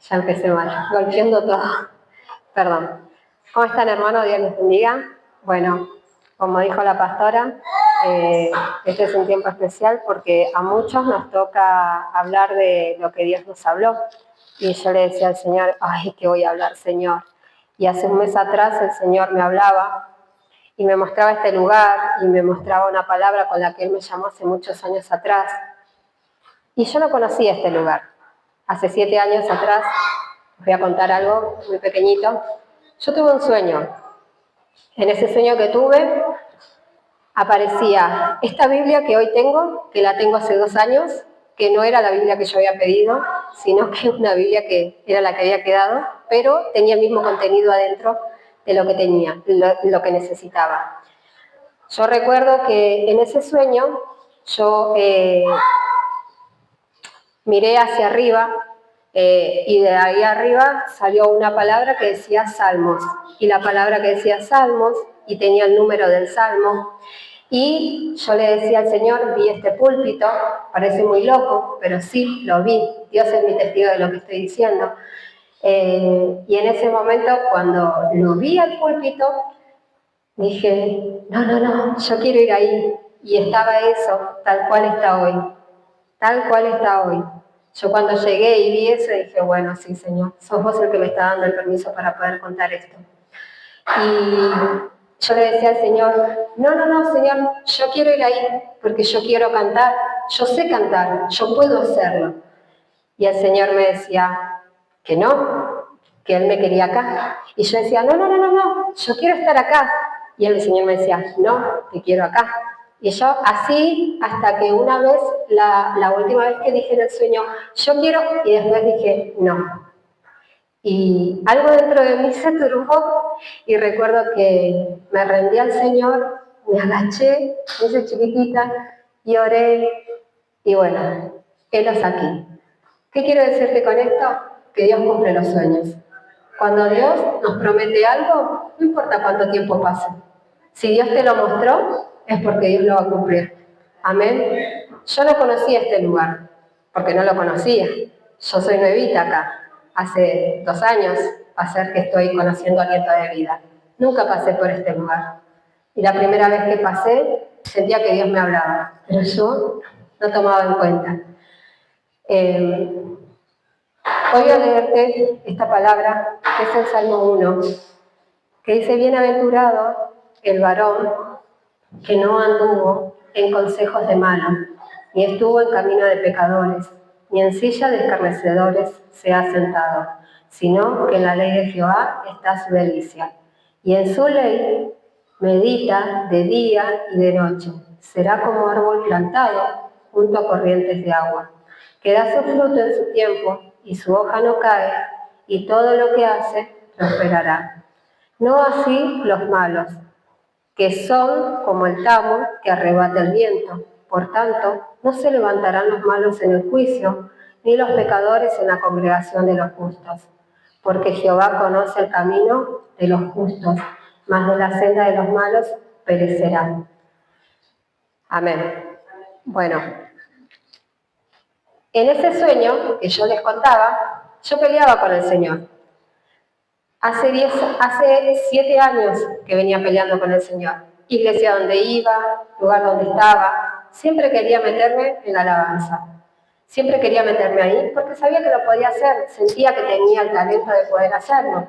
Ya empecé mal, golpeando todo. Perdón. ¿Cómo están, hermanos? Dios les bendiga. Bueno, como dijo la pastora, este es un tiempo especial porque a muchos nos toca hablar de lo que Dios nos habló. Y yo le decía al Señor, ay, ¿qué voy a hablar, Señor? Y hace un mes atrás el Señor me hablaba y me mostraba este lugar y me mostraba una palabra con la que Él me llamó hace muchos años atrás. Y yo no conocía este lugar. Hace 7 años atrás, os voy a contar algo muy pequeñito. Yo tuve un sueño. En ese sueño que tuve, aparecía esta Biblia que hoy tengo, que la tengo hace 2 años, que no era la Biblia que yo había pedido, sino que una Biblia que era la que había quedado, pero tenía el mismo contenido adentro de lo que tenía, lo que necesitaba. Yo recuerdo que en ese sueño yo miré hacia arriba y de ahí arriba salió una palabra que decía Salmos. Y la palabra que decía Salmos, y tenía el número del Salmo. Y yo le decía al Señor, vi este púlpito, parece muy loco, pero sí, lo vi. Dios es mi testigo de lo que estoy diciendo. Y en ese momento, cuando lo vi al púlpito, dije, no, yo quiero ir ahí. Y estaba eso, tal cual está hoy. Tal cual está hoy. Yo cuando llegué y vi eso dije, bueno, sí, Señor, sos vos el que me está dando el permiso para poder contar esto. Y yo le decía al Señor, no, Señor, yo quiero ir ahí porque yo quiero cantar, yo sé cantar, yo puedo hacerlo. Y el Señor me decía que no, que Él me quería acá. Y yo decía, no, yo quiero estar acá. Y el Señor me decía, no, te quiero acá. Y yo así, hasta que una vez, la última vez que dije en el sueño, yo quiero, y después dije, no. Y algo dentro de mí se turbó y recuerdo que me rendí al Señor, me agaché, me hice chiquitita y oré. Y bueno, helos aquí. ¿Qué quiero decirte con esto? Que Dios cumple los sueños. Cuando Dios nos promete algo, no importa cuánto tiempo pase. Si Dios te lo mostró, es porque Dios lo va a cumplir. Amén. Yo no conocía este lugar, porque no lo conocía. Yo soy nuevita acá. Hace 2 años va a ser que estoy conociendo aliento de vida. Nunca pasé por este lugar. Y la primera vez que pasé, sentía que Dios me hablaba, pero yo no tomaba en cuenta. Hoy voy a leerte esta palabra, que es el Salmo 1, que dice, bienaventurado el varón que no anduvo en consejos de malos, ni estuvo en camino de pecadores, ni en silla de escarnecedores se ha sentado, sino que en la ley de Jehová está su delicia, y en su ley medita de día y de noche. Será como árbol plantado junto a corrientes de agua, que da su fruto en su tiempo, y su hoja no cae, y todo lo que hace prosperará. No así los malos, que son como el tamo que arrebata el viento. Por tanto, no se levantarán los malos en el juicio, ni los pecadores en la congregación de los justos. Porque Jehová conoce el camino de los justos, mas de la senda de los malos perecerán. Amén. Bueno, en ese sueño que yo les contaba, yo peleaba con el Señor. Hace 7 años que venía peleando con el Señor. Iglesia donde iba, lugar donde estaba, siempre quería meterme en la alabanza. Siempre quería meterme ahí porque sabía que lo podía hacer, sentía que tenía el talento de poder hacerlo.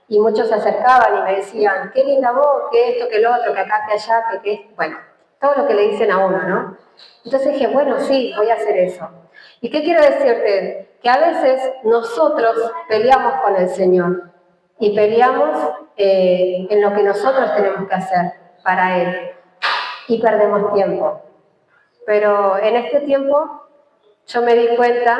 Y muchos se acercaban y me decían, qué linda voz, que esto, que lo otro, que acá, que allá, que bueno, todo lo que le dicen a uno, ¿no? Entonces dije, bueno, sí, voy a hacer eso. ¿Y qué quiero decirte? Que a veces nosotros peleamos con el Señor y peleamos en lo que nosotros tenemos que hacer para Él y perdemos tiempo. Pero en este tiempo yo me di cuenta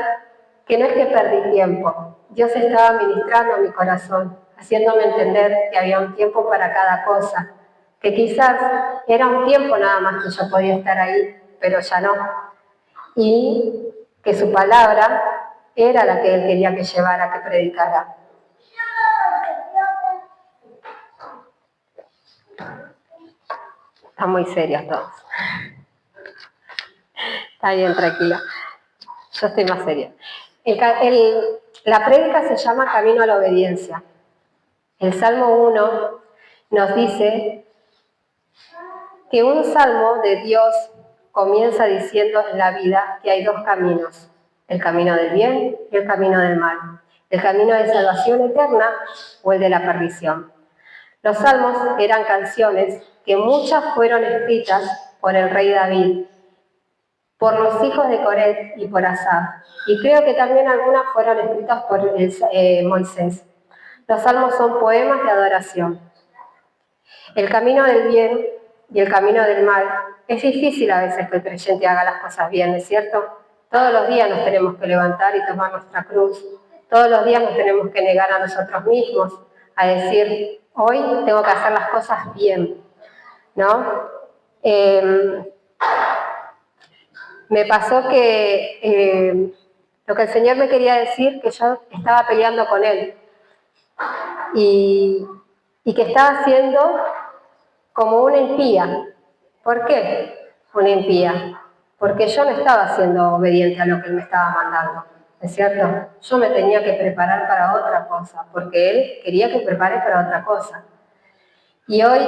que no es que perdí tiempo, Dios estaba ministrando a mi corazón, haciéndome entender que había un tiempo para cada cosa, que quizás era un tiempo nada más que yo podía estar ahí, pero ya no. Y que su palabra era la que Él quería que llevara, que predicara. Están muy serios todos. Está bien, tranquila. Yo estoy más seria. La prédica se llama Camino a la Obediencia. El Salmo 1 nos dice que un salmo de Dios comienza diciendo en la vida que hay dos caminos, el camino del bien y el camino del mal, el camino de salvación eterna o el de la perdición. Los salmos eran canciones que muchas fueron escritas por el rey David, por los hijos de Coret y por Asaf, y creo que también algunas fueron escritas por Moisés. Los salmos son poemas de adoración. El camino del bien y el camino del mal, es difícil a veces que el creyente haga las cosas bien, ¿no es cierto? Todos los días nos tenemos que levantar y tomar nuestra cruz. Todos los días nos tenemos que negar a nosotros mismos, a decir, hoy tengo que hacer las cosas bien, ¿no? Me pasó que lo que el Señor me quería decir, que yo estaba peleando con Él y que estaba haciendo como una impía. ¿Por qué una impía? Porque yo no estaba siendo obediente a lo que Él me estaba mandando, ¿es cierto? Yo me tenía que preparar para otra cosa, porque Él quería que prepare para otra cosa. Y hoy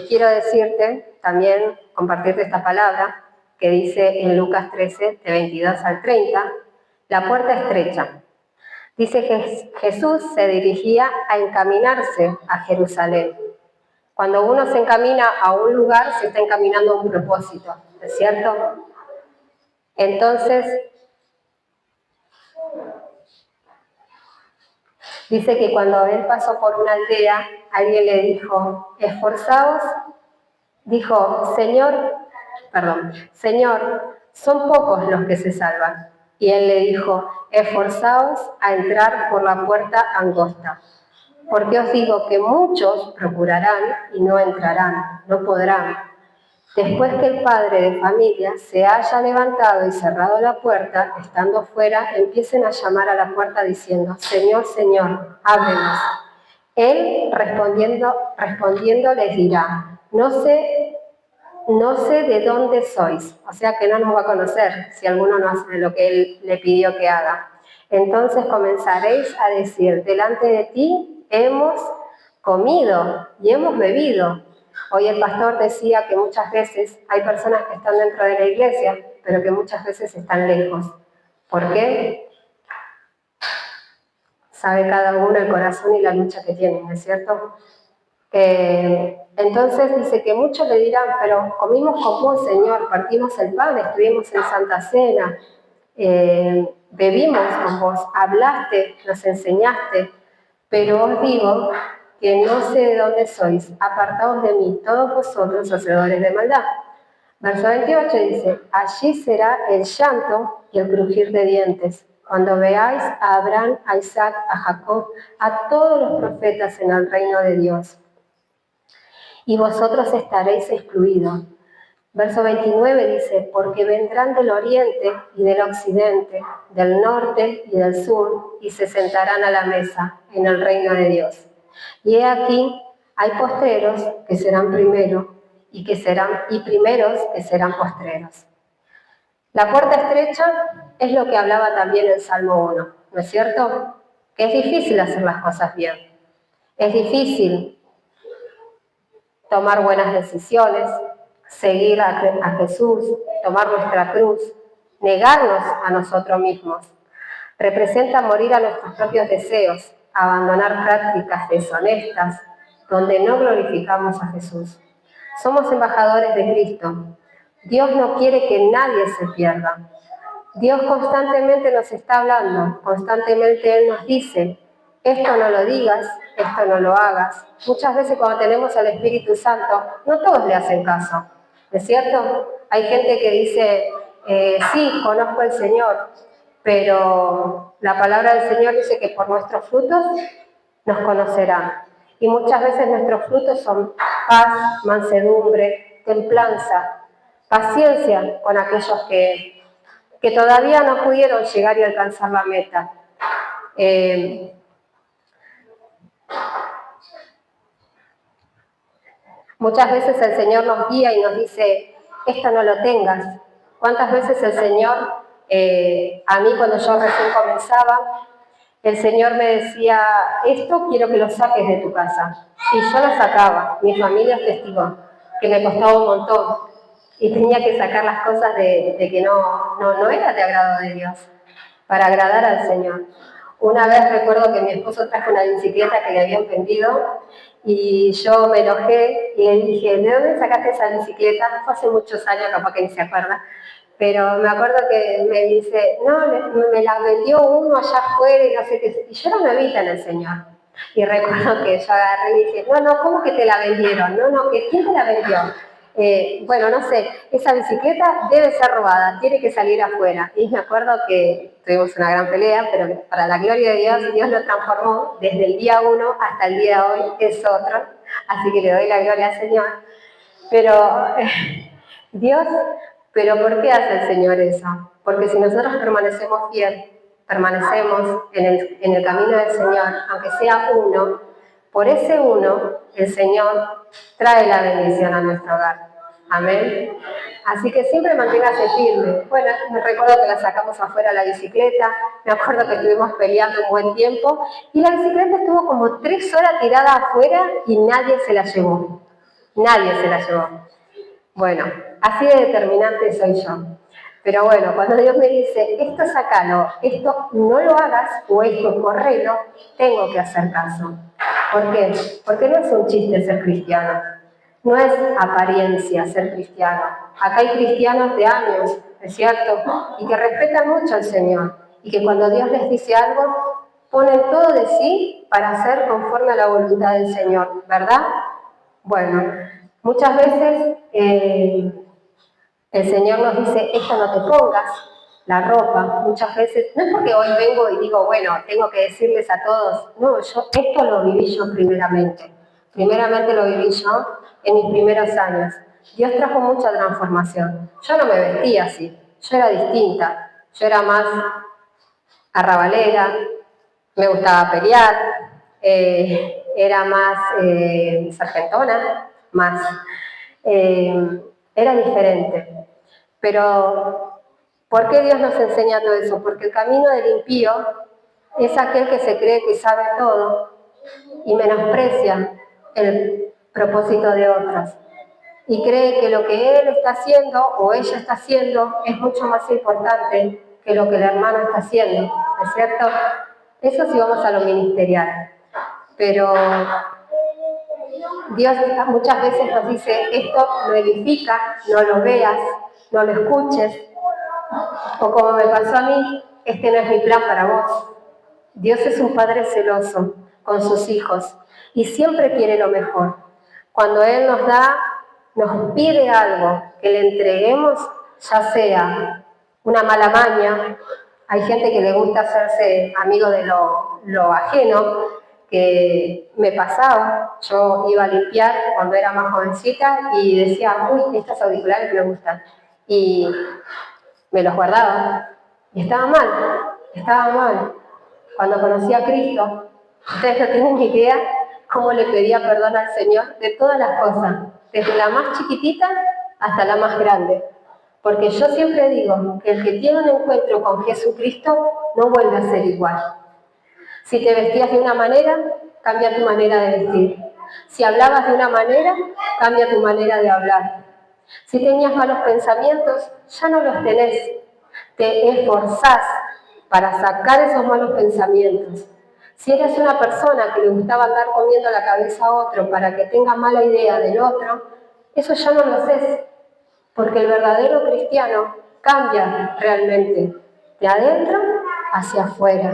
quiero decirte, también compartirte esta palabra, que dice en Lucas 13, de 22 al 30, la puerta estrecha. Dice que Jesús se dirigía a encaminarse a Jerusalén. Cuando uno se encamina a un lugar, se está encaminando a un propósito, ¿es cierto? Entonces, dice que cuando él pasó por una aldea, alguien le dijo, esforzaos, dijo, Señor, son pocos los que se salvan. Y él le dijo, esforzaos a entrar por la puerta angosta. Porque os digo que muchos procurarán y no entrarán, no podrán. Después que el padre de familia se haya levantado y cerrado la puerta, estando fuera, empiecen a llamar a la puerta diciendo, Señor, Señor, ábrenos. Él respondiendo les dirá, no sé de dónde sois, o sea que no nos va a conocer si alguno no hace lo que él le pidió que haga. Entonces comenzaréis a decir, delante de ti hemos comido y hemos bebido. Hoy el pastor decía que muchas veces hay personas que están dentro de la iglesia, pero que muchas veces están lejos. ¿Por qué? Sabe cada uno el corazón y la lucha que tienen, ¿no es cierto? Entonces dice que muchos le dirán, pero comimos con vos, Señor, partimos el pan, estuvimos en Santa Cena, bebimos con vos, hablaste, nos enseñaste, pero os digo que no sé de dónde sois, apartaos de mí, todos vosotros, hacedores de maldad. Verso 28 dice, allí será el llanto y el crujir de dientes, cuando veáis a Abraham, a Isaac, a Jacob, a todos los profetas en el reino de Dios. Y vosotros estaréis excluidos. Verso 29 dice, porque vendrán del oriente y del occidente, del norte y del sur, y se sentarán a la mesa en el reino de Dios. Y he aquí, hay postreros que serán primeros, y primeros que serán postreros. La puerta estrecha es lo que hablaba también el Salmo 1, ¿no es cierto? Que es difícil hacer las cosas bien. Es difícil tomar buenas decisiones, seguir a Jesús, tomar nuestra cruz, negarnos a nosotros mismos. Representa morir a nuestros propios deseos, abandonar prácticas deshonestas, donde no glorificamos a Jesús. Somos embajadores de Cristo. Dios no quiere que nadie se pierda. Dios constantemente nos está hablando, constantemente Él nos dice, esto no lo digas, esto no lo hagas. Muchas veces cuando tenemos al Espíritu Santo, no todos le hacen caso, ¿no es cierto? Hay gente que dice, sí, conozco al Señor, pero la palabra del Señor dice que por nuestros frutos nos conocerán. Y muchas veces nuestros frutos son paz, mansedumbre, templanza, paciencia con aquellos que todavía no pudieron llegar y alcanzar la meta. Muchas veces el Señor nos guía y nos dice, esto no lo tengas. ¿Cuántas veces el Señor A mí cuando yo recién comenzaba, el Señor me decía, esto quiero que lo saques de tu casa. Y yo lo sacaba, mi familia es testigo, que me costaba un montón. Y tenía que sacar las cosas de que no era de agrado de Dios, para agradar al Señor. Una vez recuerdo que mi esposo trajo una bicicleta que le habían vendido y yo me enojé y le dije, ¿de dónde sacaste esa bicicleta? Fue hace muchos años, capaz que ni se acuerda. Pero me acuerdo que me dice, no, me la vendió uno allá afuera y no sé qué. Y yo era nuevita en el Señor. Y recuerdo que yo agarré y dije, no, ¿cómo que te la vendieron? No, ¿quién te la vendió? Bueno, no sé, esa bicicleta debe ser robada, tiene que salir afuera. Y me acuerdo que tuvimos una gran pelea, pero para la gloria de Dios, Dios lo transformó desde el día 1 hasta el día de hoy, es otro. Así que le doy la gloria al Señor. Pero Dios, ¿pero por qué hace el Señor eso? Porque si nosotros permanecemos fiel, permanecemos en el camino del Señor, aunque sea uno, por ese uno, el Señor trae la bendición a nuestro hogar. Amén. Así que siempre manténgase firme. Bueno, me recuerdo que la sacamos afuera la bicicleta, me acuerdo que estuvimos peleando un buen tiempo y la bicicleta estuvo como 3 horas tirada afuera y nadie se la llevó. Nadie se la llevó. Bueno, así de determinante soy yo. Pero bueno, cuando Dios me dice, esto sacalo, esto no lo hagas o esto correlo, tengo que hacer caso. ¿Por qué? Porque no es un chiste ser cristiano. No es apariencia ser cristiano. Acá hay cristianos de años, ¿es cierto? Y que respetan mucho al Señor. Y que cuando Dios les dice algo, ponen todo de sí para hacer conforme a la voluntad del Señor, ¿verdad? Bueno, muchas veces el Señor nos dice, esto no te pongas, la ropa, muchas veces, no es porque hoy vengo y digo, bueno, tengo que decirles a todos, no, esto lo viví yo primeramente lo viví yo en mis primeros años. Dios trajo mucha transformación. Yo no me vestía así, yo era distinta, yo era más arrabalera, me gustaba pelear, era más sargentona, más... era diferente. Pero, ¿por qué Dios nos enseña todo eso? Porque el camino del impío es aquel que se cree que sabe todo y menosprecia el propósito de otros. Y cree que lo que él está haciendo o ella está haciendo es mucho más importante que lo que el hermano está haciendo, ¿no es cierto? Eso sí vamos a lo ministerial. Pero Dios muchas veces nos dice, esto lo edifica, no lo veas, no lo escuches, o como me pasó a mí, este no es mi plan para vos. Dios es un padre celoso con sus hijos y siempre quiere lo mejor. Cuando Él nos pide algo que le entreguemos, ya sea una mala maña, hay gente que le gusta hacerse amigo de lo ajeno, que me pasaba, yo iba a limpiar cuando era más jovencita y decía, uy, estos auriculares me gustan, y me los guardaba, y estaba mal. Cuando conocí a Cristo, ustedes no tienen ni idea cómo le pedía perdón al Señor de todas las cosas, desde la más chiquitita hasta la más grande. Porque yo siempre digo que el que tiene un encuentro con Jesucristo no vuelve a ser igual. Si te vestías de una manera, cambia tu manera de vestir. Si hablabas de una manera, cambia tu manera de hablar. Si tenías malos pensamientos, ya no los tenés. Te esforzás para sacar esos malos pensamientos. Si eres una persona que le gustaba andar comiendo la cabeza a otro para que tenga mala idea del otro, eso ya no lo haces, porque el verdadero cristiano cambia realmente de adentro hacia afuera.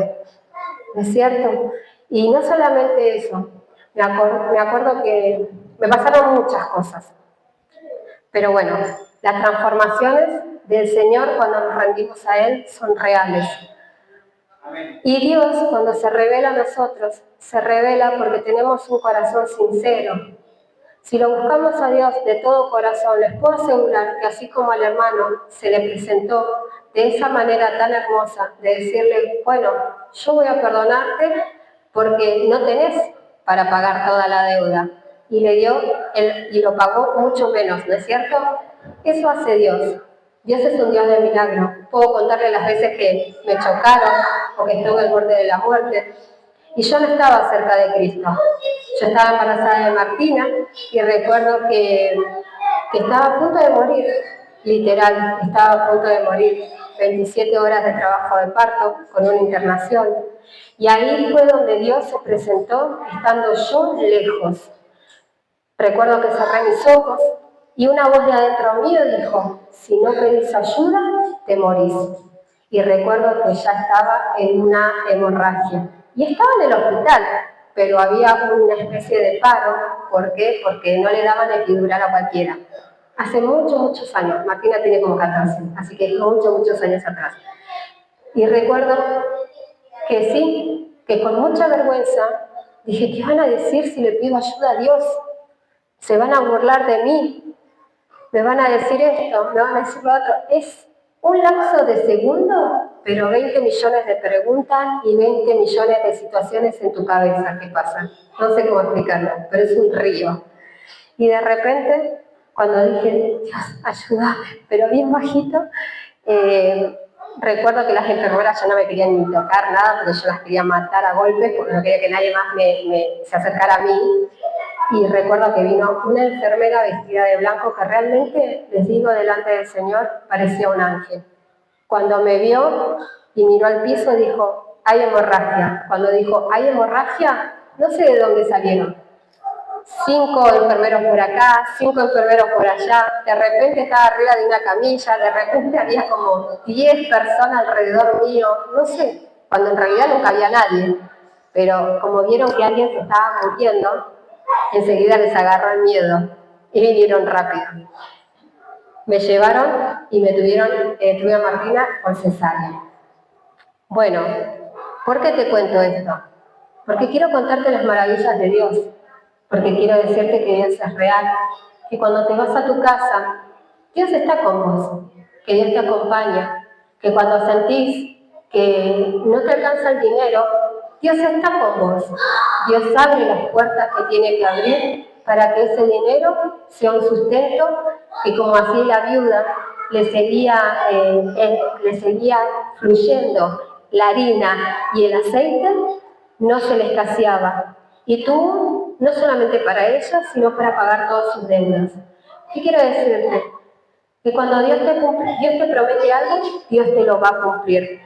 ¿No es cierto? Y no solamente eso, me acuerdo que me pasaron muchas cosas. Pero bueno, las transformaciones del Señor cuando nos rendimos a Él son reales. Y Dios, cuando se revela a nosotros, se revela porque tenemos un corazón sincero. Si lo buscamos a Dios de todo corazón, les puedo asegurar que así como al hermano se le presentó de esa manera tan hermosa, de decirle, bueno, yo voy a perdonarte porque no tenés para pagar toda la deuda. Y le dio, y lo pagó mucho menos, ¿no es cierto? Eso hace Dios. Dios es un Dios de milagro. Puedo contarle las veces que me chocaron o que estuve al borde de la muerte. Y yo no estaba cerca de Cristo. Yo estaba embarazada de Martina y recuerdo que estaba a punto de morir, literal, estaba a punto de morir. 27 horas de trabajo de parto con una internación. Y ahí fue donde Dios se presentó, estando yo lejos. Recuerdo que cerré mis ojos y una voz de adentro mío dijo, si no pedís ayuda, te morís. Y recuerdo que ya estaba en una hemorragia. Y estaba en el hospital, pero había una especie de paro. ¿Por qué? Porque no le daban epidural a cualquiera. Hace muchos años. Martina tiene como 14, así que muchos años atrás. Y recuerdo que sí, que con mucha vergüenza dije, ¿qué van a decir si le pido ayuda a Dios? Se van a burlar de mí, me van a decir esto, me van a decir lo otro. Es un lapso de segundo, pero 20 millones de preguntas y 20 millones de situaciones en tu cabeza que pasan. No sé cómo explicarlo, pero es un río. Y de repente, cuando dije, Dios, ayúdame, pero bien bajito, recuerdo que las enfermeras ya no me querían ni tocar nada, porque yo las quería matar a golpes, porque no quería que nadie más se acercara a mí. Y recuerdo que vino una enfermera vestida de blanco que realmente, les digo, delante del Señor, parecía un ángel. Cuando me vio y miró al piso, dijo, hay hemorragia. Cuando dijo, hay hemorragia, no sé de dónde salieron. 5 enfermeros por acá, 5 enfermeros por allá, de repente estaba arriba de una camilla, de repente había como 10 personas alrededor mío, no sé, cuando en realidad nunca había nadie, pero como vieron que alguien se estaba muriendo, enseguida les agarró el miedo y vinieron rápido. Me llevaron y tuve a Martina por cesárea. Bueno, ¿por qué te cuento esto? Porque quiero contarte las maravillas de Dios, porque quiero decirte que Dios es real, que cuando te vas a tu casa, Dios está con vos, que Dios te acompaña, que cuando sentís que no te alcanza el dinero, Dios está con vos. Dios abre las puertas que tiene que abrir para que ese dinero sea un sustento que, como así la viuda, le seguía fluyendo la harina y el aceite, no se le escaseaba. Y tú, no solamente para ella, sino para pagar todas sus deudas. ¿Qué quiero decirte? Que cuando Dios te promete algo, Dios te lo va a cumplir.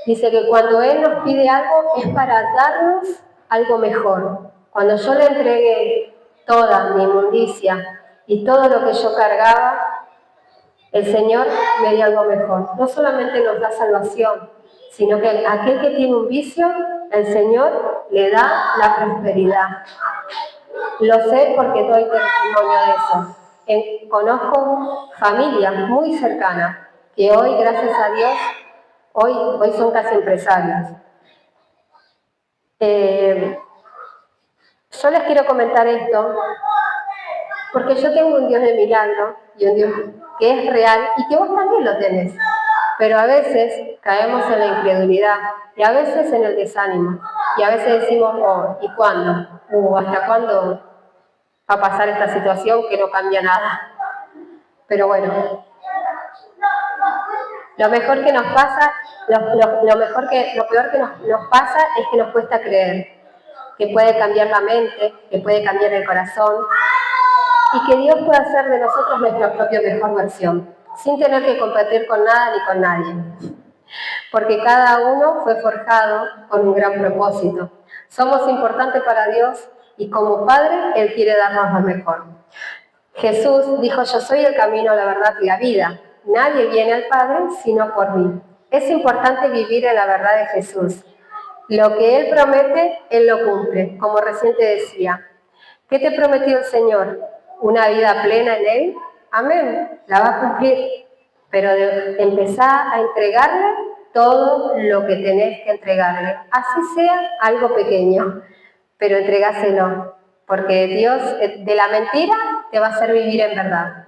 Dice que cuando Él nos pide algo es para darnos algo mejor. Cuando yo le entregué toda mi inmundicia y todo lo que yo cargaba, el Señor me dio algo mejor. No solamente nos da salvación, sino que a aquel que tiene un vicio, el Señor le da la prosperidad. Lo sé porque doy testimonio de eso. Conozco familias muy cercanas que hoy, gracias a Dios, hoy son casi empresarios. Yo les quiero comentar esto porque yo tengo un Dios de milagro y un Dios que es real y que vos también lo tenés. Pero a veces caemos en la incredulidad y a veces en el desánimo. Y a veces decimos, oh, ¿y cuándo? ¿Hasta cuándo va a pasar esta situación que no cambia nada? Pero bueno, lo mejor que nos pasa, lo peor que nos pasa es que nos cuesta creer, que puede cambiar la mente, que puede cambiar el corazón y que Dios puede hacer de nosotros nuestra propia mejor versión, sin tener que competir con nada ni con nadie. Porque cada uno fue forjado con un gran propósito. Somos importantes para Dios y como Padre, Él quiere darnos lo mejor. Jesús dijo, yo soy el camino, la verdad y la vida. Nadie viene al Padre sino por mí. Es importante vivir en la verdad de Jesús. Lo que Él promete, Él lo cumple, como recién te decía. ¿Qué te prometió el Señor? ¿Una vida plena en Él? Amén, la va a cumplir. Pero empezá a entregarle todo lo que tenés que entregarle. Así sea algo pequeño, pero entregáselo. Porque Dios de la mentira te va a hacer vivir en verdad.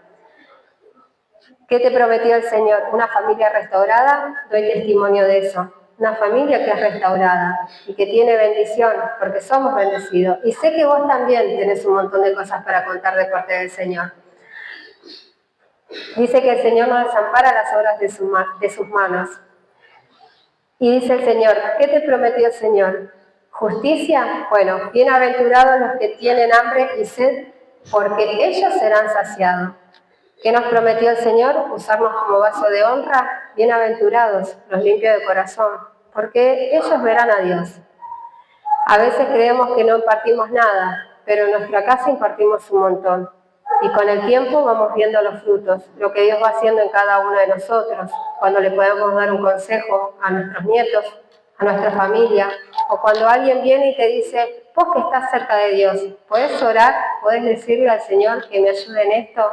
¿Qué te prometió el Señor? Una familia restaurada, doy testimonio de eso. Una familia que es restaurada y que tiene bendición, porque somos bendecidos. Y sé que vos también tenés un montón de cosas para contar de parte del Señor. Dice que el Señor no desampara las obras de sus manos. Y dice el Señor, ¿qué te prometió el Señor? ¿Justicia? Bueno, bienaventurados los que tienen hambre y sed, porque ellos serán saciados. ¿Qué nos prometió el Señor? Usarnos como vaso de honra. Bienaventurados los limpios de corazón, porque ellos verán a Dios. A veces creemos que no impartimos nada, pero en nuestra casa impartimos un montón. Y con el tiempo vamos viendo los frutos, lo que Dios va haciendo en cada uno de nosotros, cuando le podemos dar un consejo a nuestros nietos, a nuestra familia, o cuando alguien viene y te dice, vos que estás cerca de Dios, ¿podés orar? ¿Podés decirle al Señor que me ayude en esto?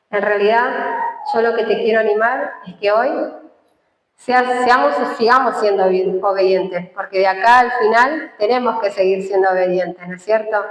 En realidad, yo lo que te quiero animar es que hoy sigamos siendo obedientes, porque de acá al final tenemos que seguir siendo obedientes, ¿no es cierto?